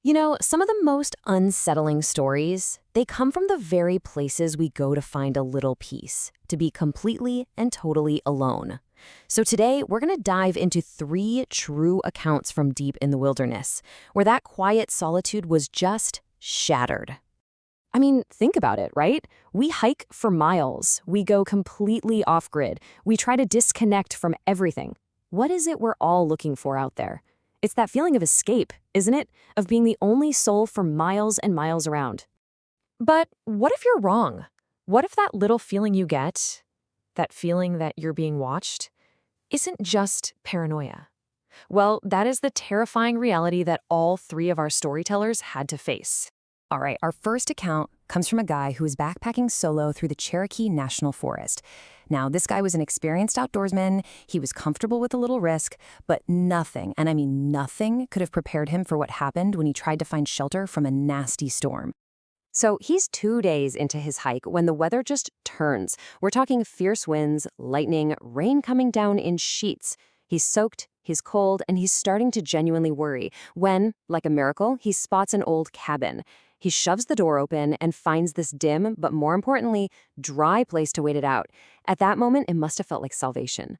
You know, some of the most unsettling stories, they come from the very places we go to find a little peace, to be completely and totally alone. So today, we're going to dive into 3 true accounts from deep in the wilderness, where that quiet solitude was just shattered. I mean, think about it, right? We hike for miles. We go completely off-grid. We try to disconnect from everything. What is it we're all looking for out there? It's that feeling of escape, isn't it? Of being the only soul for miles and miles around. But what if you're wrong? What if that little feeling you get, that feeling that you're being watched, isn't just paranoia? Well, that is the terrifying reality that all 3 of our storytellers had to face. All right, our first account comes from a guy who was backpacking solo through the Cherokee National Forest. Now, this guy was an experienced outdoorsman. He was comfortable with a little risk, but nothing, and I mean nothing, could have prepared him for what happened when he tried to find shelter from a nasty storm. So he's 2 days into his hike when the weather just turns. We're talking fierce winds, lightning, rain coming down in sheets. He's soaked, he's cold, and he's starting to genuinely worry when, like a miracle, he spots an old cabin. He shoves the door open and finds this dim, but more importantly, dry place to wait it out. At that moment, it must have felt like salvation.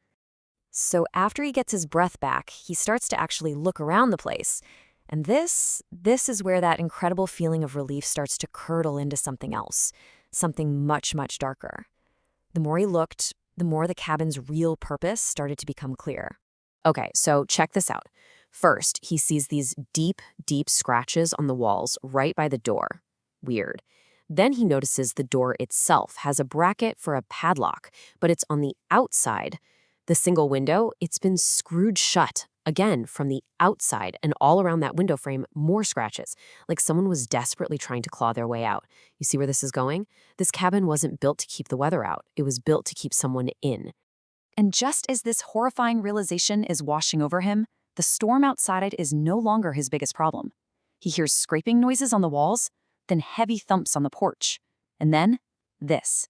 So after he gets his breath back, he starts to actually look around the place. And this is where that incredible feeling of relief starts to curdle into something else, something much, much darker. The more he looked, the more the cabin's real purpose started to become clear. Okay, so check this out. First, he sees these deep, deep scratches on the walls right by the door. Weird. Then he notices the door itself has a bracket for a padlock, but it's on the outside. The single window, it's been screwed shut, again, from the outside, and all around that window frame, more scratches, like someone was desperately trying to claw their way out. You see where this is going? This cabin wasn't built to keep the weather out. It was built to keep someone in. And just as this horrifying realization is washing over him, the storm outside is no longer his biggest problem. He hears scraping noises on the walls, then heavy thumps on the porch, and then this.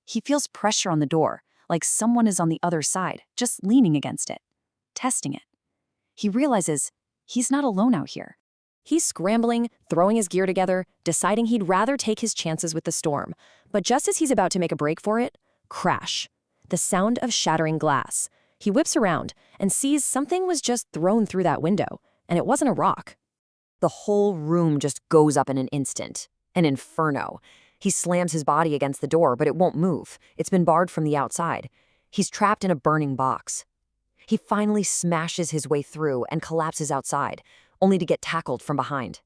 He feels pressure on the door, like someone is on the other side, just leaning against it, testing it. He realizes he's not alone out here. He's scrambling, throwing his gear together, deciding he'd rather take his chances with the storm. But just as he's about to make a break for it, crash. The sound of shattering glass. He whips around and sees something was just thrown through that window, and it wasn't a rock. The whole room just goes up in an instant. An inferno. He slams his body against the door, but it won't move. It's been barred from the outside. He's trapped in a burning box. He finally smashes his way through and collapses outside, only to get tackled from behind.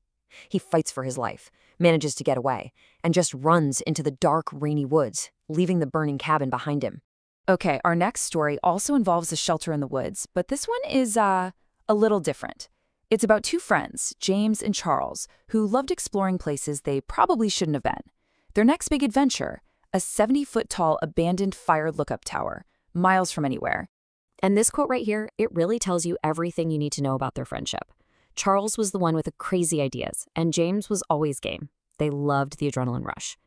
He fights for his life, manages to get away, and just runs into the dark, rainy woods, leaving the burning cabin behind him. Okay, our next story also involves a shelter in the woods, but this one is, a little different. It's about 2 friends, James and Charles, who loved exploring places they probably shouldn't have been. Their next big adventure, a 70-foot-tall abandoned fire lookup tower, miles from anywhere. And this quote right here, it really tells you everything you need to know about their friendship. Charles was the one with the crazy ideas, and James was always game. They loved the adrenaline rush.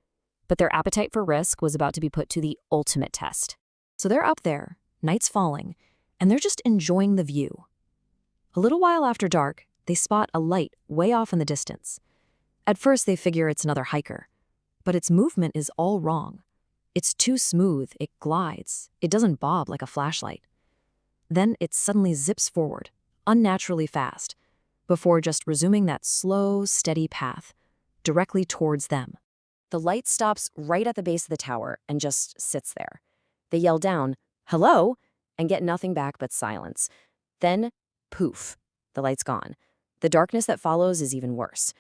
But their appetite for risk was about to be put to the ultimate test. So they're up there, night's falling, and they're just enjoying the view. A little while after dark, they spot a light way off in the distance. At first, they figure it's another hiker, but its movement is all wrong. It's too smooth, it glides, it doesn't bob like a flashlight. Then it suddenly zips forward, unnaturally fast, before just resuming that slow, steady path, directly towards them. The light stops right at the base of the tower and just sits there. They yell down, "Hello," and get nothing back but silence. Then, poof, the light's gone. The darkness that follows is even worse.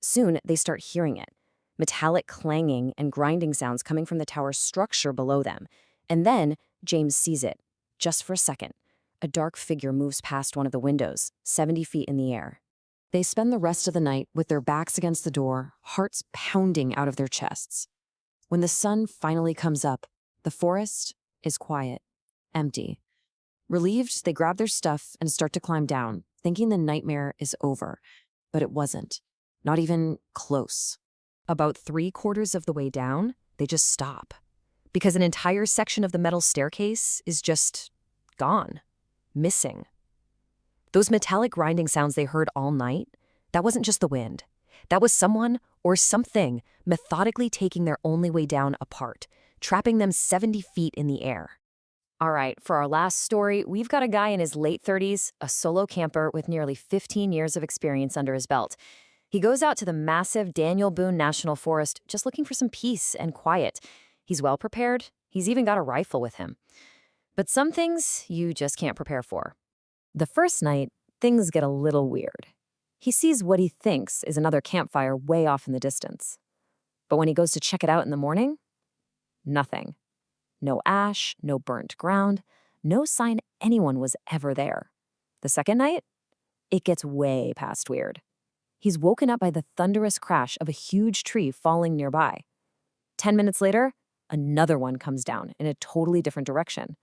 Soon, they start hearing it. Metallic clanging and grinding sounds coming from the tower's structure below them. And then, James sees it, just for a second. A dark figure moves past one of the windows, 70 feet in the air. They spend the rest of the night with their backs against the door, hearts pounding out of their chests. When the sun finally comes up, the forest is quiet, empty. Relieved, they grab their stuff and start to climb down, thinking the nightmare is over. But it wasn't. Not even close. About 3/4 of the way down, they just stop. Because an entire section of the metal staircase is just gone. Missing. Those metallic grinding sounds they heard all night, That wasn't just the wind. That was someone or something methodically taking their only way down apart, trapping them 70 feet in the air. All right, for our last story, we've got a guy in his late 30s, a solo camper with nearly 15 years of experience under his belt. He goes out to the massive Daniel Boone National Forest just looking for some peace and quiet. He's well prepared. He's even got a rifle with him. But some things you just can't prepare for. The first night, things get a little weird. He sees what he thinks is another campfire way off in the distance. But when he goes to check it out in the morning, nothing. No ash, no burnt ground, no sign anyone was ever there. The second night, it gets way past weird. He's woken up by the thunderous crash of a huge tree falling nearby. 10 minutes later, another one comes down in a totally different direction.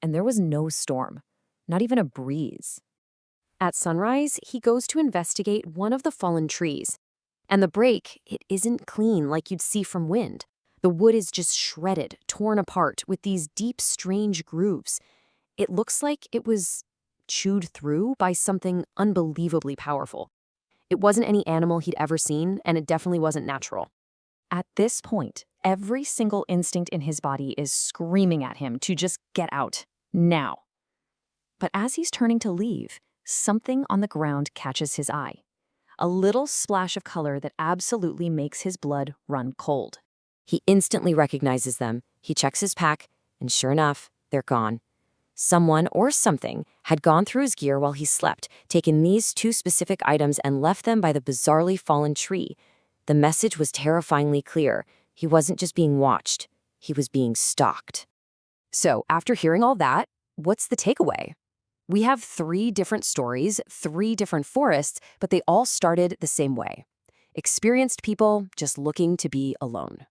And there was no storm, not even a breeze. At sunrise, he goes to investigate one of the fallen trees. And the break, it isn't clean like you'd see from wind. The wood is just shredded, torn apart with these deep, strange grooves. It looks like it was chewed through by something unbelievably powerful. It wasn't any animal he'd ever seen, and it definitely wasn't natural. At this point, every single instinct in his body is screaming at him to just get out, now. But as he's turning to leave, something on the ground catches his eye. A little splash of color that absolutely makes his blood run cold. He instantly recognizes them, he checks his pack, and sure enough, they're gone. Someone or something had gone through his gear while he slept, taken these two specific items and left them by the bizarrely fallen tree. The message was terrifyingly clear. He wasn't just being watched, he was being stalked. So, after hearing all that, what's the takeaway? We have 3 different stories, 3 different forests, but they all started the same way. Experienced people just looking to be alone.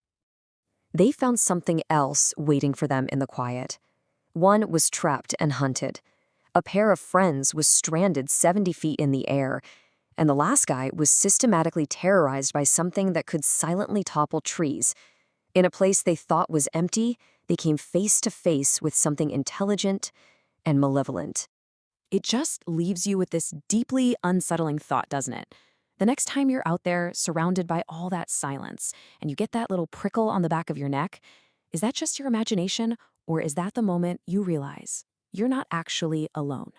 They found something else waiting for them in the quiet. One was trapped and hunted. A pair of friends was stranded 70 feet in the air. And the last guy was systematically terrorized by something that could silently topple trees. In a place they thought was empty, they came face to face with something intelligent and malevolent. It just leaves you with this deeply unsettling thought, doesn't it? The next time you're out there surrounded by all that silence and you get that little prickle on the back of your neck, is that just your imagination, or is that the moment you realize you're not actually alone?